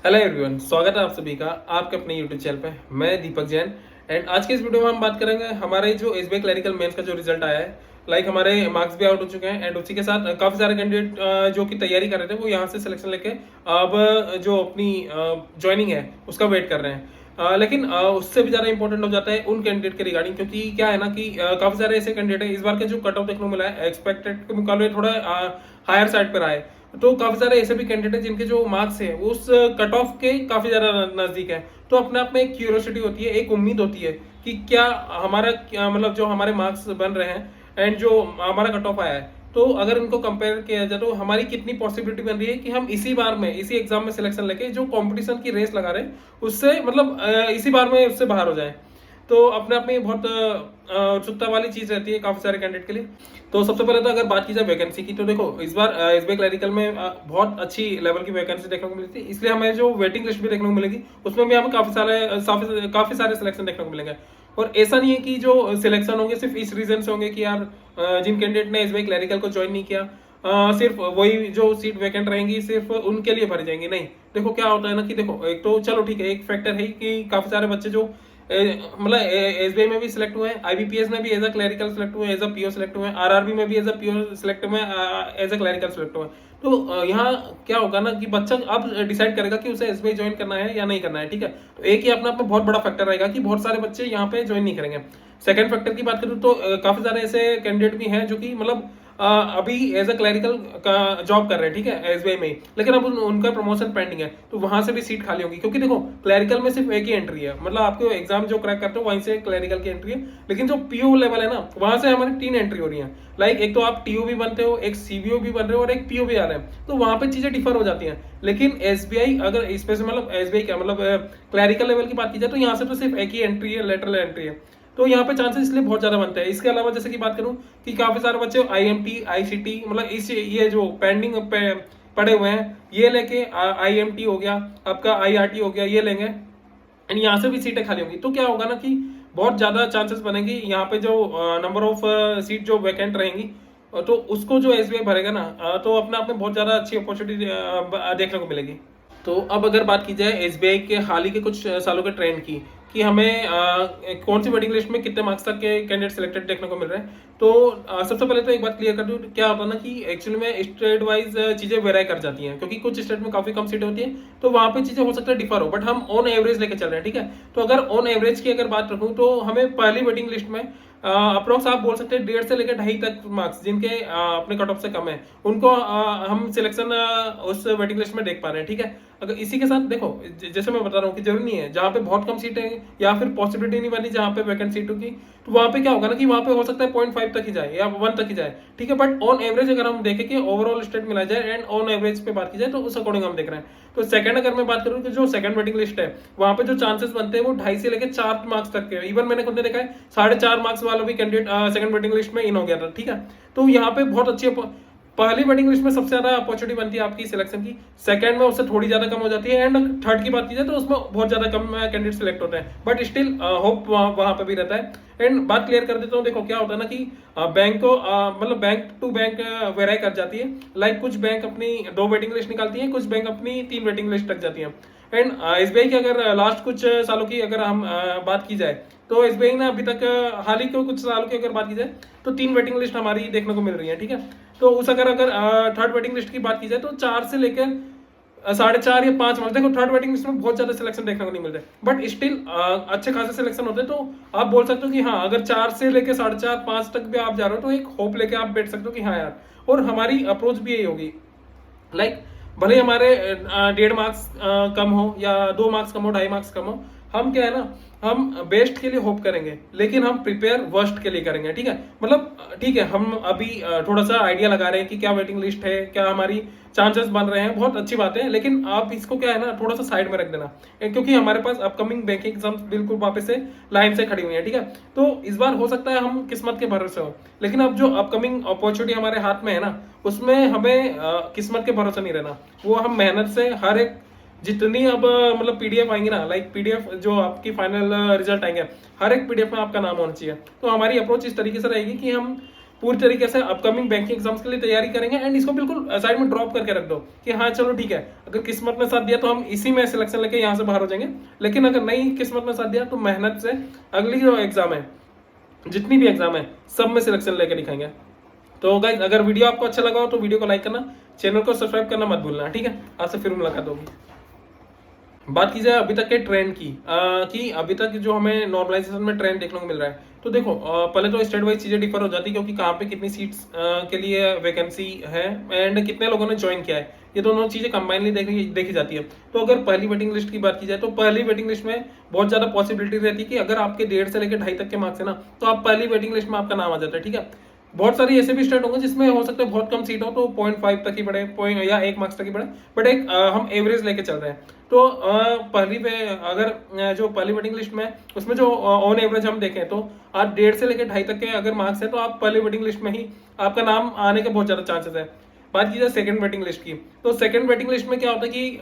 Hello everyone, स्वागत है आप सभी का आपके अपने यूट्यूब चैनल पे। मैं दीपक जैन एंड आज के इस वीडियो में हम बात करेंगे हमारे जो एसबीआई क्लरिकल मेंस का जो रिजल्ट आया है। हमारे मार्क्स भी आउट हो चुके हैं एंड उसी के साथ काफी सारे कैंडिडेट जो कि तैयारी कर रहे थे वो यहाँ से सिलेक्शन लेके अब जो अपनी ज्वाइनिंग है उसका वेट कर रहे हैं। लेकिन उससे भी ज्यादा इंपॉर्टेंट हो जाता है उन कैंडिडेट के रिगार्डिंग, क्योंकि क्या है ना कि काफी सारे ऐसे कैंडिडेट हैं इस बार के जो कट ऑफ देखने को मिला है एक्सपेक्टेड के मुकाबले थोड़ा हायर साइड पर आए। तो काफी सारे ऐसे भी कैंडिडेट हैं जिनके जो मार्क्स है उस कट ऑफ के काफी ज्यादा नजदीक है। तो अपने आप में एक क्यूरियोसिटी होती है, एक उम्मीद होती है कि क्या हमारा मतलब जो हमारे मार्क्स बन रहे हैं एंड जो हमारा कट ऑफ आया है, तो अगर इनको कंपेयर किया जाए तो हमारी कितनी पॉसिबिलिटी बन रही है कि हम इसी बार में इसी एग्जाम में सिलेक्शन लेके जो कंपटीशन की रेस लगा रहे हैं उससे मतलब इसी बार में उससे बाहर हो जाए। तो अपने आप में बहुत उत्सुकता वाली चीज रहती है काफी सारे कैंडिडेट के लिए। तो सबसे पहले तो अगर बात की जाए वैकेंसी की, तो देखो इस बार एसबीआई क्लरिकल में बहुत अच्छी लेवल की वैकेंसी देखने को मिली थी, इसलिए हमें जो वेटिंग लिस्ट भी देखने को मिलेगी उसमें भी हमें काफी सारे सिलेक्शन देखने को मिलेंगे। और ऐसा नहीं है कि जो सिलेक्शन होंगे सिर्फ इस रीजन से होंगे कि यार जिन कैंडिडेट ने एसबीआई क्लरिकल को ज्वाइन नहीं किया सिर्फ वही जो सीट वैकेंट रहेंगी सिर्फ उनके लिए भरी जाएंगी। नहीं, देखो क्या होता है ना कि देखो एक तो चलो ठीक है, एक फैक्टर है कि काफी सारे बच्चे जो मतलब एसबीआई में भी सिलेक्ट हुए हैं, आईबीपीएस में भी एज अ क्लरिकल सिलेक्ट हुए, एज अ पीओ सिलेक्ट हुए, आरआरबी में भी एज अ पीओ सिलेक्ट हुए, एज अ क्लरिकल सिलेक्ट हुए। तो यहाँ क्या होगा ना कि बच्चा अब डिसाइड करेगा कि उसे एसबीआई ज्वाइन करना है या नहीं करना है। ठीक है, तो एक ही अपने आप में बहुत बड़ा फैक्टर रहेगा कि बहुत सारे बच्चे यहाँ पे ज्वाइन नहीं करेंगे। सेकंड फैक्टर की बात करूँ तो काफी सारे ऐसे कैंडिडेट भी हैं जो कि मतलब अभी एज अ क्लरिकल का जॉब कर रहे हैं, ठीक है, एसबीआई में ही, लेकिन अब उनका प्रमोशन पेंडिंग है, तो वहां से भी सीट खाली होगी। क्योंकि देखो क्लरिकल में सिर्फ एक ही एंट्री है, मतलब आपको एग्जाम जो क्रैक करते हो वहीं से क्लरिकल की एंट्री है, लेकिन जो पीओ लेवल है ना वहां से हमारी 3 एंट्री हो रही है। एक तो आप टीओ भी बनते हो, एक सीबीओ भी बन रहे हो और एक पीओ भी आ रहे हैं, तो वहां पे चीजें डिफर हो जाती हैं। लेकिन एसबीआई अगर स्पेशल मतलब एसबीआई क्या मतलब क्लरिकल लेवल की बात की जाए तो यहाँ से तो सिर्फ एक ही एंट्री है, लेटरल एंट्री है। तो यहाँ पे चांसेस इसलिए बहुत ज्यादा बनते हैं। इसके अलावा जैसे कि बात करूं कि काफी सारे बच्चे आईएमटी आईसीटी मतलब इस ये जो पेंडिंग पड़े हुए हैं ये लेके आईएमटी हो गया, आपका आईआरटी हो गया, ये लेंगे एंड यहाँ से भी सीटें खाली होंगी। तो क्या होगा ना कि बहुत ज्यादा चांसेस बनेंगे यहाँ पे जो नंबर ऑफ सीट जो वैकेंट रहेंगी, तो उसको जो एसबीआई भरेगा ना तो अपने आप में बहुत ज्यादा अच्छी अपॉर्चुनिटी देखने को मिलेगी। तो अब अगर बात की जाए एसबीआई के हाल ही के कुछ सालों के ट्रेंड की कि हमें कौन सी वेटिंग लिस्ट में कितने मार्क्स तक के कैंडिडेट सिलेक्टेड देखने को मिल रहे हैं, तो सबसे पहले तो एक बात क्लियर कर दूं, क्या होता है ना कि एक्चुअली में स्टेट वाइज चीजें वेराई कर जाती हैं, क्योंकि कुछ स्टेट में काफी कम सीटें होती हैं तो वहां पे चीजें हो सकता है डिफर हो, बट हम ऑन एवरेज लेके चल रहे हैं। ठीक है, तो अगर ऑन एवरेज की अगर बात रखूं तो हमें पहली वेटिंग लिस्ट में अप्रोक्स आप बोल सकते हैं 1.5 से लेकर 2.5 तक मार्क्स जिनके अपने कट ऑफ से कम है उनको हम सिलेक्शन उस वेटिंग लिस्ट में देख पा रहे हैं। ठीक है, अगर इसी के साथ देखो जैसे मैं बता रहा हूँ कि जरूरी नहीं है जहाँ पे बहुत कम सीटें या फिर पॉसिबिलिटी नहीं बनी जहाँ पे वैकेंट सीटों की, तो वहां पे क्या होगा ना कि वहां पे हो सकता है 0.5 तक ही जाए या 1 तक ही जाए। ठीक है, बट ऑन एवरेज अगर हम देखें कि ओवरऑल स्टेट मिला जाए एंड ऑन एवरेज पे बात की जाए तो उस अकॉर्डिंग हम देख रहे हैं। तो सेकंड अगर मैं बात करूँ कि जो सेकंड वेटिंग लिस्ट है वहां पे जो चांसेस बनते हैं वो 2.5 से लेकर 4 मार्क्स तक के, इवन मैंने खुद ने देखा है 4.5 मार्क्स वाला भी कैंडिडेट सेकंड वेटिंग लिस्ट में इन हो गया था। ठीक है, तो यहाँ पे बहुत अच्छी पहली वेटिंग लिस्ट में सबसे ज्यादा अपॉर्चुनिटी बनती है आपकी सिलेक्शन की, सेकंड में उससे थोड़ी ज्यादा कम हो जाती है एंड थर्ड की बात की जाए तो उसमें बहुत ज्यादा कम कैंडिडेट सिलेक्ट होते हैं, बट स्टिल होप वहां पे भी रहता है। एंड बात क्लियर कर देता हूँ, देखो क्या होता है ना कि बैंक को मतलब बैंक टू बैंक वेराई कर जाती है। कुछ बैंक अपनी 2 वेटिंग लिस्ट निकालती है, कुछ बैंक अपनी 3 वेटिंग लिस्ट तक जाती है। एंड एसबीआई की अगर लास्ट कुछ सालों की अगर हम बात की जाए तो एसबीआई ने अभी तक हाल ही के कुछ सालों की अगर बात की जाए तो 3 वेटिंग लिस्ट हमारी देखने को मिल रही है। ठीक है, तो उस अगर थर्ड वेटिंग लिस्ट की बात की जाए तो 4 से लेकर 4.5 या 5 मार्क्स, देखो थर्ड वेटिंग लिस्ट में बहुत ज्यादा सिलेक्शन देखने को नहीं मिलते, बट स्टिल अच्छे खासे सिलेक्शन होते हैं। तो आप बोल सकते हो कि हाँ अगर 4 से लेकर 4.5 5 तक भी आप जा रहे हो तो एक होप लेके आप बैठ सकते हो कि हाँ यार, और हमारी अप्रोच भी यही होगी। भले ही हमारे 1.5 मार्क्स कम हो या 2 मार्क्स कम हो, 2.5 मार्क्स कम हो, हम क्या है ना हम बेस्ट के लिए होप करेंगे लेकिन हम प्रिपेयर वर्स्ट के लिए करेंगे। ठीक है, मतलब ठीक है हम अभी थोड़ा सा आइडिया लगा रहे हैं कि क्या वेटिंग लिस्ट है, क्या हमारी चांसेस बन रहे हैं, बहुत अच्छी बात है, लेकिन आप इसको क्या है ना थोड़ा सा साइड में रख देना, क्योंकि हमारे पास अपकमिंग बैंकिंग एग्जाम्स बिल्कुल वापस से लाइन से खड़ी हुई है। ठीक है, तो इस बार हो सकता है हम किस्मत के भरोसे हो, लेकिन अब जो अपकमिंग अपॉर्चुनिटी हमारे हाथ में है ना उसमें हमें किस्मत के भरोसे नहीं रहना, वो हम मेहनत से हर एक जितनी अब मतलब पीडीएफ आएंगी ना, पीडीएफ जो आपकी फाइनल रिजल्ट आएंगे हर एक पीडीएफ में आपका नाम होना चाहिए। तो हमारी अप्रोच इस तरीके से रहेगी कि हम पूरी तरीके से अपकमिंग बैंकिंग एग्जाम्स के लिए तैयारी करेंगे एंड इसको बिल्कुल साइड में ड्रॉप करके रख दो कि हाँ चलो ठीक है, अगर किस्मत ने साथ दिया तो हम इसी में सिलेक्शन लेके यहाँ से बाहर हो जाएंगे, लेकिन अगर नहीं किस्मत ने साथ दिया तो मेहनत से अगली जो एग्जाम है, जितनी भी एग्जाम है, सब में सिलेक्शन लेके दिखाएंगे। तो गाइस अगर वीडियो आपको अच्छा लगा हो तो वीडियो को लाइक करना, चैनल को सब्सक्राइब करना मत भूलना, ठीक है। आपसे फिर मुलाकात होगी। बात की जाए अभी तक के ट्रेंड की कि अभी तक जो हमें नॉर्मलाइजेशन में ट्रेंड देखने को मिल रहा है, तो देखो पहले तो स्टेट वाइज चीजें डिफर हो जाती है, क्योंकि कहाँ पे कितनी सीट्स के लिए वैकेंसी है एंड कितने लोगों ने ज्वाइन किया है, ये दोनों चीजें कंबाइनली देखी जाती है। तो अगर पहली वेटिंग लिस्ट की बात की जाए तो पहली वेटिंग लिस्ट में बहुत ज्यादा पॉसिबिलिटी रहती है कि अगर आपके 1.5 से लेकर 2.5 तक के मार्क्स है ना, तो आप पहली वेटिंग लिस्ट में आपका नाम आ जाता है, ठीक है। बहुत सारी ऐसे भी स्टेट होंगे जिसमें हो सकता है बहुत कम सीट हो, तो 0.5 तक ही पड़े, पॉइंट या 1 मार्क्स तक ही पड़े, बट एक हम एवरेज लेके चल रहे हैं। तो पहली पे अगर जो पहली वेटिंग लिस्ट में उसमें जो ऑन एवरेज हम देखें तो आप 1.5 से लेकर 2.5 तक के अगर मार्क्स है तो आप पहली वेटिंग लिस्ट में ही आपका नाम आने के बहुत ज्यादा चांसेस है। बात की जाए सेकंड वेटिंग लिस्ट की, तो सेकंड वेटिंग लिस्ट में क्या होता है कि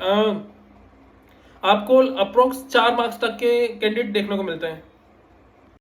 आपको अप्रोक्स 4 मार्क्स तक के कैंडिडेट देखने को मिलते हैं,